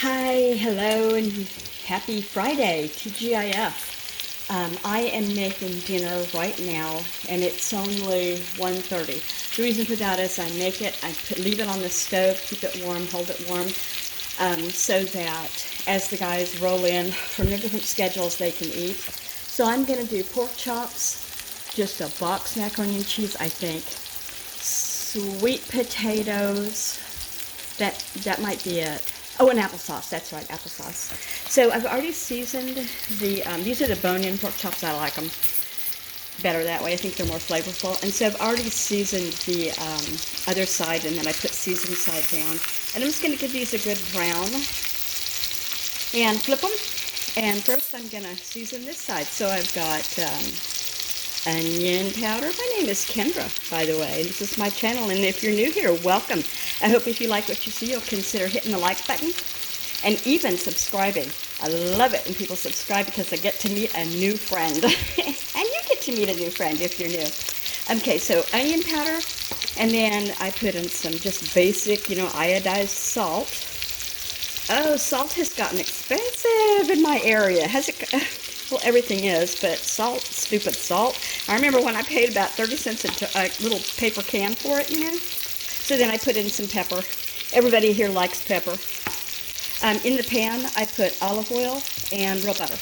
Hi, hello, and happy Friday, TGIF. I am making dinner right now, and it's only 1:30. The reason for that is I make it, leave it on the stove, keep it warm, hold it warm, so that as the guys roll in from their different schedules, they can eat. So I'm going to do pork chops, just a box macaroni and cheese, I think, sweet potatoes, that might be it. Oh, and applesauce. That's right, applesauce. So I've already seasoned these are the bone-in pork chops. I like them better that way. I think they're more flavorful. And so I've already seasoned the other side, and then I put seasoned side down. And I'm just going to give these a good brown and flip them. And first I'm going to season this side. So I've got onion powder. My name is Kendra, by the way. This is my channel, and if you're new here, welcome. I hope if you like what you see, you'll consider hitting the like button and even subscribing. I love it when people subscribe because I get to meet a new friend. And you get to meet a new friend if you're new. Okay, so onion powder, and then I put in some just basic, iodized salt. Oh, salt has gotten expensive in my area. Has it? Well, everything is, but salt, stupid salt. I remember when I paid about 30 cents a little paper can for it, So then I put in some pepper. Everybody here likes pepper. In the pan, I put olive oil and real butter.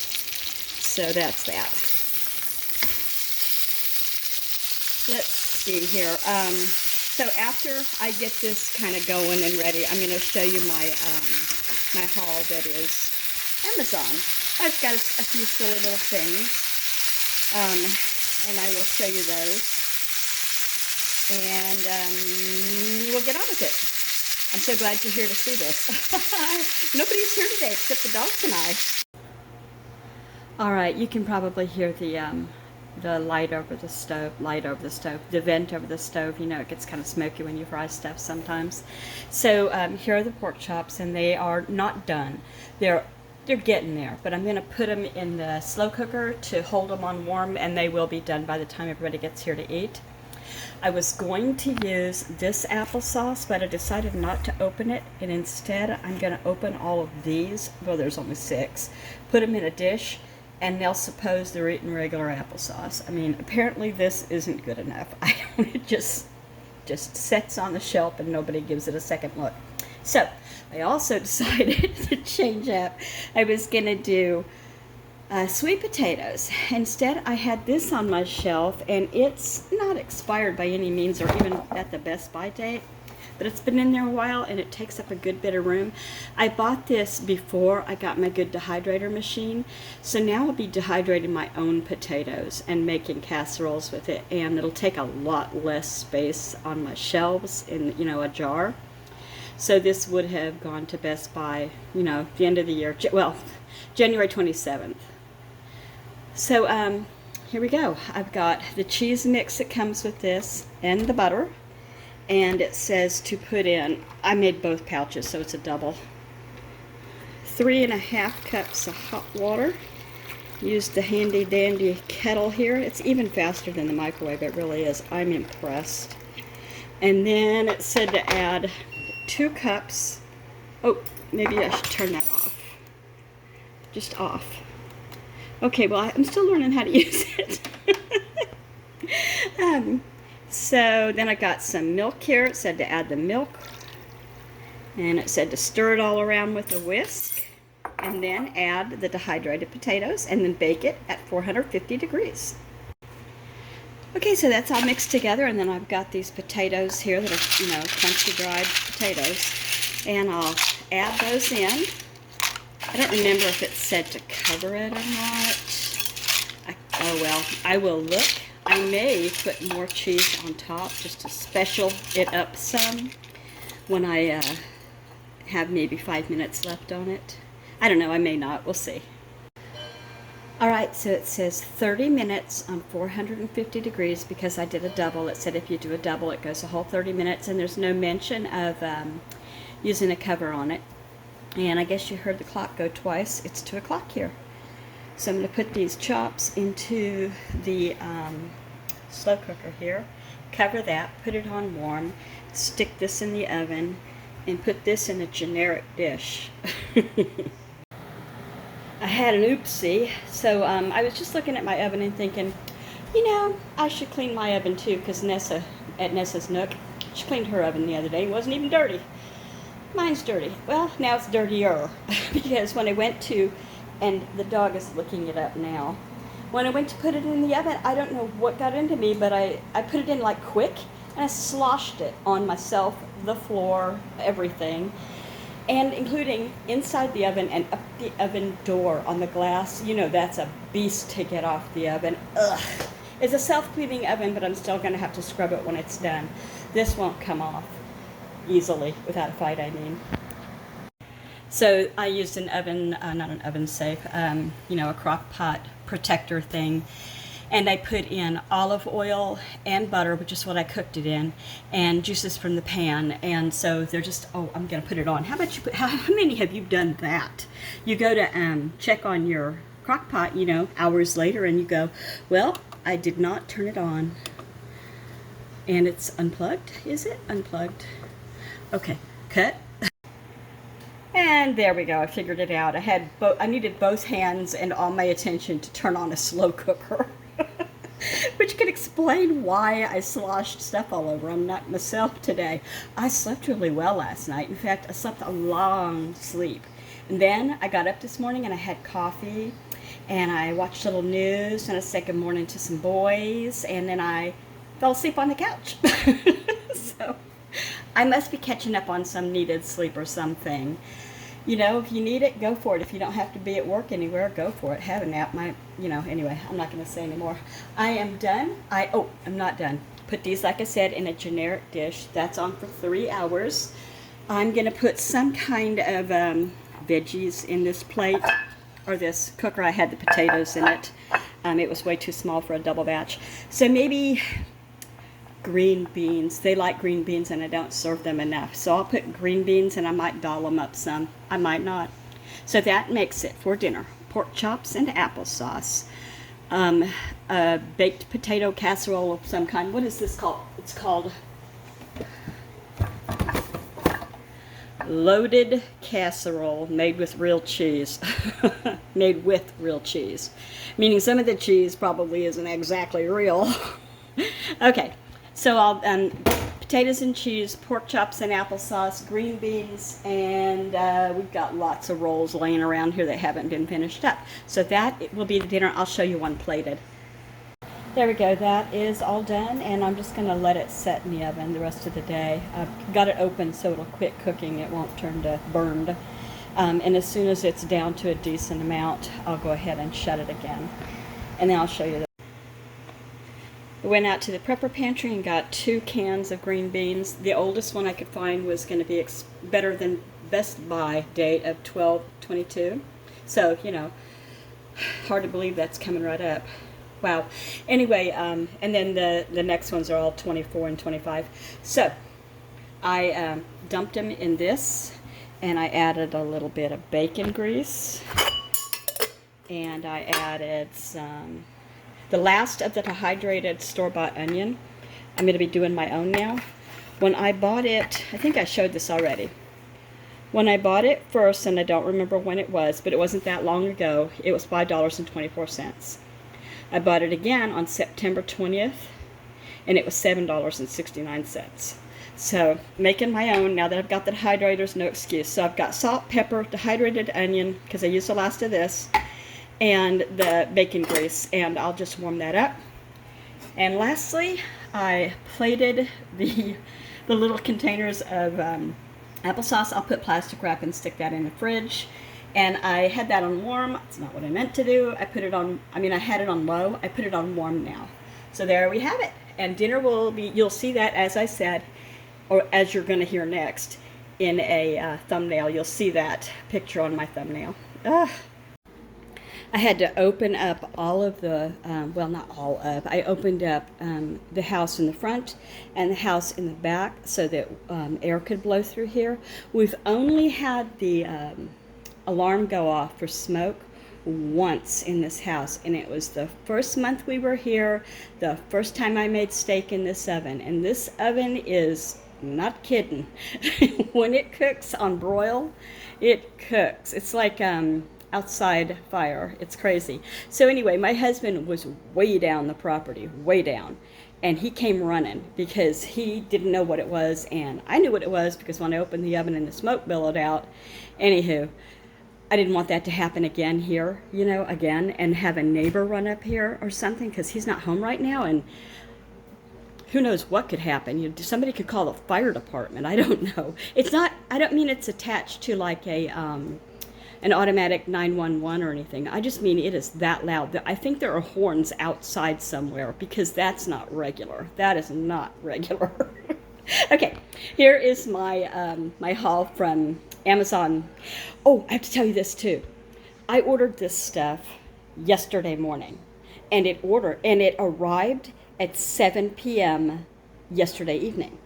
So that's that. Let's see here. So after I get this kind of going and ready, I'm going to show you my my haul that is Amazon. I've got a few silly little things, and I will show you those, and we'll get on with it. I'm so glad you're here to see this. Nobody's here today except the dogs and I. All right, you can probably hear the light over the stove, the vent over the stove. It gets kind of smoky when you fry stuff sometimes. So here are the pork chops, and they are not done. They're getting there, but I'm going to put them in the slow cooker to hold them on warm, and they will be done by the time everybody gets here to eat. I was going to use this applesauce, but I decided not to open it, and instead I'm going to open all of these. Well, there's only 6. Put them in a dish, and they'll suppose they're eating regular applesauce. I mean, apparently this isn't good enough. It just sits on the shelf, and nobody gives it a second look. So I also decided to change up. I was going to do sweet potatoes. Instead, I had this on my shelf, and it's not expired by any means or even at the best by date, but it's been in there a while, and it takes up a good bit of room. I bought this before I got my good dehydrator machine, so now I'll be dehydrating my own potatoes and making casseroles with it, and it'll take a lot less space on my shelves in a jar. So this would have gone to Best Buy, the end of the year, well, January 27th. So here we go. I've got the cheese mix that comes with this and the butter. And it says to put in, I made both pouches, so it's a double. 3.5 cups of hot water. Used the handy dandy kettle here. It's even faster than the microwave, it really is. I'm impressed. And then it said to add 2 cups. Oh, maybe I should turn that off. Just off. Okay, well, I'm still learning how to use it. So then I got some milk here. It said to add the milk. And it said to stir it all around with a whisk. And then add the dehydrated potatoes and then bake it at 450 degrees. Okay, so that's all mixed together, and then I've got these potatoes here that are, crunchy dried potatoes, and I'll add those in. I don't remember if it said to cover it or not. Oh well, I will look. I may put more cheese on top just to special it up some when I have maybe 5 minutes left on it. I don't know, I may not, we'll see. Alright, so it says 30 minutes on 450 degrees because I did a double. It said if you do a double, it goes a whole 30 minutes, and there's no mention of using a cover on it. And I guess you heard the clock go twice. It's 2 o'clock here. So I'm going to put these chops into the slow cooker here, cover that, put it on warm, stick this in the oven, and put this in a generic dish. I had an oopsie, so I was just looking at my oven and thinking, you know, I should clean my oven too, because Nessa, at Nessa's Nook, she cleaned her oven the other day. It wasn't even dirty. Mine's dirty. Well, now it's dirtier, because when I went to, and the dog is looking it up now, when I went to put it in the oven, I don't know what got into me, but I put it in like quick, and I sloshed it on myself, the floor, everything, and including inside the oven and up the oven door on the glass. You know, that's a beast to get off the oven. Ugh. It's a self-cleaning oven, but I'm still going to have to scrub it when it's done. This won't come off easily, without a fight, I mean. So I used an oven, not an oven safe, you know, a crock pot protector thing. And I put in olive oil and butter, which is what I cooked it in, and juices from the pan. And so they're just, oh, I'm going to put it on. How about you put, how many have you done that? You go to check on your crock pot, you know, hours later, and you go, well, I did not turn it on. And it's unplugged, is it? Unplugged. Okay, cut. And there we go, I figured it out. I needed both hands and all my attention to turn on a slow cooker. Which can explain why I sloshed stuff all over. I'm not myself today. I slept really well last night. In fact, I slept a long sleep. And then I got up this morning and I had coffee and I watched a little news and I said good morning to some boys, and then I fell asleep on the couch. So I must be catching up on some needed sleep or something. You know, if you need it, go for it. If you don't have to be at work anywhere, go for it. Have a nap. Anyway, I'm not going to say anymore. I am done. I'm not done. Put these, like I said, in a generic dish. That's on for 3 hours. I'm going to put some kind of veggies in this plate, or this cooker. I had the potatoes in it. It was way too small for a double batch. So maybe green beans. They like green beans and I don't serve them enough. So I'll put green beans and I might doll them up some. I might not. So that makes it for dinner. Pork chops and applesauce. A baked potato casserole of some kind. What is this called? It's called loaded casserole made with real cheese. Made with real cheese. Meaning some of the cheese probably isn't exactly real. Okay. So I'll potatoes and cheese, pork chops and applesauce, green beans, and we've got lots of rolls laying around here that haven't been finished up. So that will be the dinner. I'll show you one plated. There we go. That is all done, and I'm just going to let it set in the oven the rest of the day. I've got it open so it'll quit cooking. It won't turn to burned. And as soon as it's down to a decent amount, I'll go ahead and shut it again. And then I'll show you I went out to the prepper pantry and got 2 cans of green beans. The oldest one I could find was going to be better than Best Buy date of 12/22. So, you know, hard to believe that's coming right up. Wow. Anyway, and then the next ones are all 24 and 25. So I dumped them in this, and I added a little bit of bacon grease, and I added some the last of the dehydrated store-bought onion. I'm going to be doing my own now. When I bought it, I think I showed this already. When I bought it first, and I don't remember when it was, but it wasn't that long ago, it was $5.24. I bought it again on September 20th, and it was $7.69. So, making my own now that I've got the dehydrators, no excuse. So I've got salt, pepper, dehydrated onion, because I used the last of this, and the bacon grease, and I'll just warm that up. And lastly, I plated the little containers of applesauce. I'll put plastic wrap and stick that in the fridge. And I had that on warm. It's not what I meant to do. I had it on low. I put it on warm now. So there we have it. And dinner will be, you'll see that, as I said, or as you're going to hear next, in a thumbnail. You'll see that picture on my thumbnail. I had to open up all of the, well, not all of, I opened up the house in the front and the house in the back so that air could blow through here. We've only had the alarm go off for smoke once in this house, and it was the first month we were here, the first time I made steak in this oven. And this oven is Not kidding. When it cooks on broil, it cooks. It's like outside fire. It's crazy. So anyway, my husband was way down the property, way down. And he came running because he didn't know what it was, and I knew what it was because when I opened the oven and the smoke billowed out. Anywho, I didn't want that to happen again here, again, and have a neighbor run up here or something because he's not home right now, and who knows what could happen. Somebody could call the fire department. I don't know. It's not, I don't mean it's attached to like an automatic 911 or anything. I just mean it is that loud. I think there are horns outside somewhere because that's not regular. That is not regular. Okay, here is my my haul from Amazon. Oh, I have to tell you this too. I ordered this stuff yesterday morning, and it arrived at 7 p.m. yesterday evening.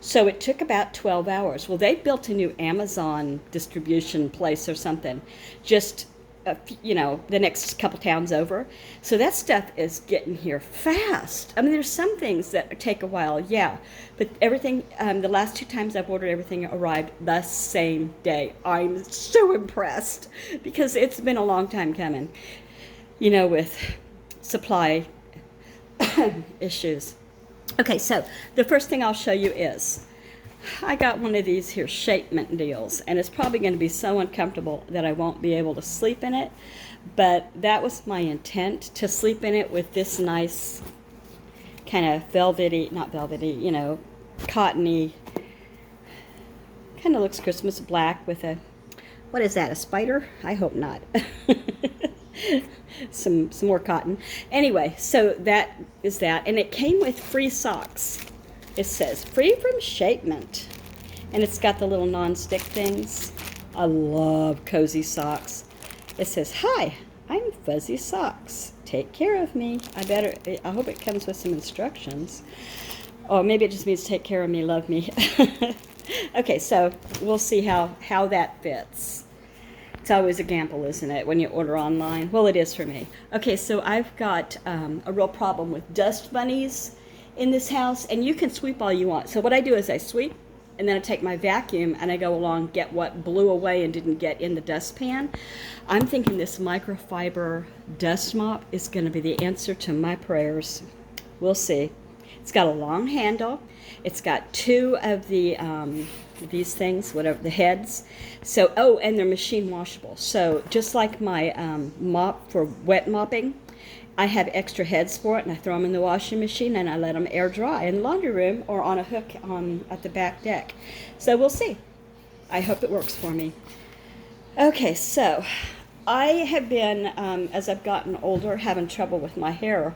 So it took about 12 hours. Well, they built a new Amazon distribution place or something, just, the next couple towns over. So that stuff is getting here fast. I mean, there's some things that take a while, yeah. But everything, the last 2 times I've ordered, everything arrived the same day. I'm so impressed because it's been a long time coming, with supply issues. Okay, so the first thing I'll show you is I got one of these here shapement deals, and it's probably going to be so uncomfortable that I won't be able to sleep in it, but that was my intent, to sleep in it with this nice kind of not velvety, cottony, kind of looks Christmas black with a, what is that, a spider? I hope not. some more cotton. Anyway, so that is that, and it came with free socks. It says free from shapement, and it's got the little non-stick things. I love cozy socks. It says, "Hi, I'm Fuzzy Socks. Take care of me." I hope it comes with some instructions. Or maybe it just means take care of me, love me. Okay, so we'll see how that fits. It's always a gamble, isn't it, when you order online? Well, it is for me. Okay, so I've got a real problem with dust bunnies in this house, and you can sweep all you want. So what I do is I sweep, and then I take my vacuum, and I go along, get what blew away and didn't get in the dustpan. I'm thinking this microfiber dust mop is going to be the answer to my prayers. We'll see. It's got a long handle. It's got 2 of the these things, whatever, the heads. So, and they're machine washable. So just like my mop for wet mopping, I have extra heads for it, and I throw them in the washing machine, and I let them air dry in the laundry room or on a hook at the back deck. So we'll see. I hope it works for me. Okay, so I have been, as I've gotten older, having trouble with my hair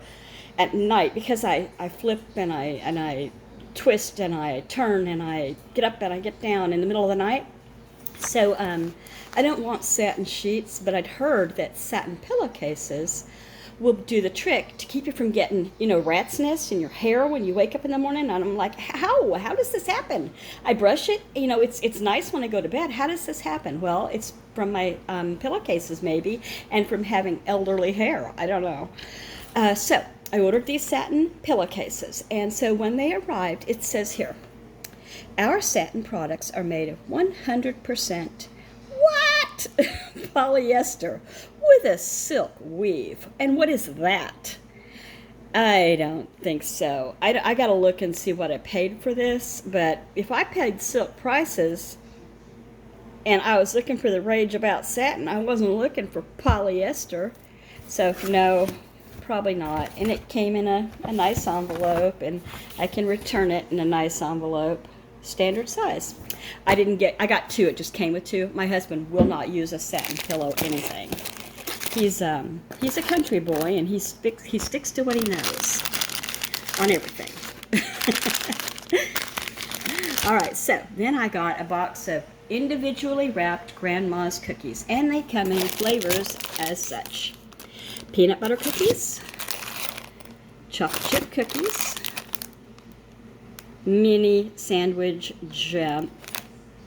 at night because I flip and I twist and I turn and I get up and I get down in the middle of the night. So I don't want satin sheets, but I'd heard that satin pillowcases will do the trick to keep you from getting, rat's nest in your hair when you wake up in the morning. And I'm like, how does this happen? I brush it, it's nice when I go to bed. How does this happen? Well, it's from my pillowcases maybe, and from having elderly hair. I don't know. So I ordered these satin pillowcases, and so when they arrived, it says here, our satin products are made of 100% what? Polyester with a silk weave. And what is that? I don't think so. I got to look and see what I paid for this, but if I paid silk prices and I was looking for the rage about satin, I wasn't looking for polyester. So no, probably not. And it came in a nice envelope, and I can return it in a nice envelope, standard size. I got 2. It just came with 2. My husband will not use a satin pillow anything. He's a country boy, and he sticks to what he knows on everything. All right, so then I got a box of individually wrapped grandma's cookies, and they come in flavors as such: peanut butter cookies, chocolate chip cookies, mini sandwich jam.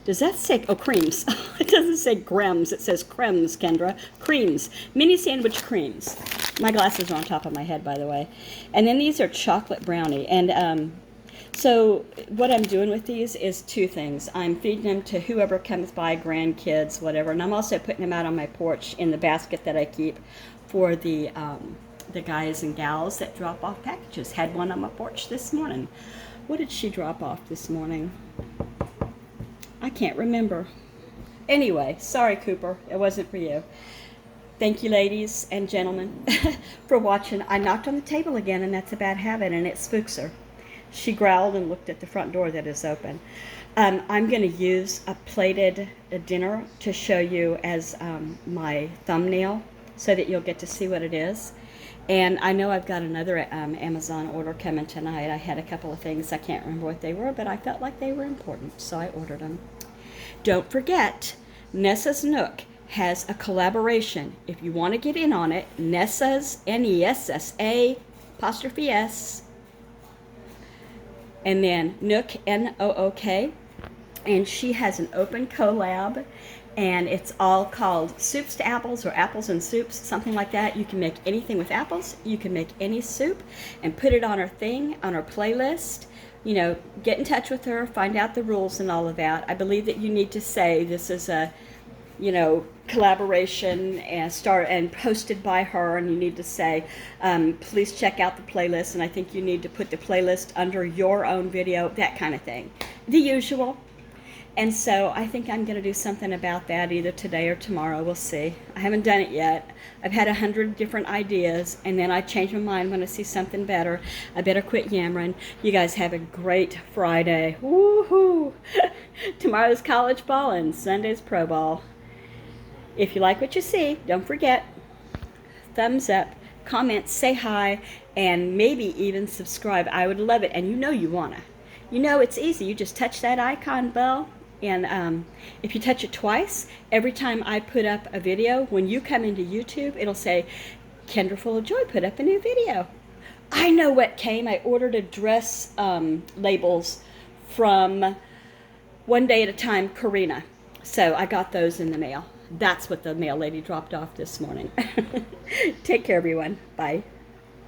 Does that say, creams? It doesn't say grems, it says cremes, Kendra. Creams, mini sandwich creams. My glasses are on top of my head, by the way. And then these are chocolate brownie. And So what I'm doing with these is two things. I'm feeding them to whoever comes by, grandkids, whatever, and I'm also putting them out on my porch in the basket that I keep for the guys and gals that drop off packages. Had one on my porch this morning. What did she drop off this morning? I can't remember. Anyway, sorry, Cooper. It wasn't for you. Thank you, ladies and gentlemen, for watching. I knocked on the table again, and that's a bad habit, and it spooks her. She growled and looked at the front door that is open. I'm going to use a plated dinner to show you as my thumbnail so that you'll get to see what it is. And I know I've got another Amazon order coming tonight. I had a couple of things. I can't remember what they were, but I felt like they were important, so I ordered them. Don't forget, Nessa's Nook has a collaboration. If you want to get in on it, Nessa's, Nessa apostrophe S, and then Nook, Nook, and she has an open collab, and it's all called Soups to Apples or Apples and Soups, something like that. You can make anything with apples. You can make any soup and put it on her thing, on her playlist. You know, get in touch with her, find out the rules and all of that. I believe that you need to say this is a, you know, collaboration and posted by her, and you need to say, please check out the playlist, and I think you need to put the playlist under your own video, that kind of thing. The usual. And so I think I'm going to do something about that either today or tomorrow. We'll see. I haven't done it yet. I've had 100 different ideas, and then I change my mind when I see something better. I better quit yammering. You guys have a great Friday. Woohoo! Tomorrow's college ball and Sunday's pro ball. If you like what you see, don't forget, thumbs up, comment, say hi, and maybe even subscribe. I would love it, and you know you want to. You know it's easy. You just touch that icon bell, and if you touch it twice, every time I put up a video, when you come into YouTube, it'll say, Kendra Full of Joy put up a new video. I know what came. I ordered address labels from One Day at a Time, Karina. So I got those in the mail. That's what the mail lady dropped off this morning. Take care, everyone. Bye.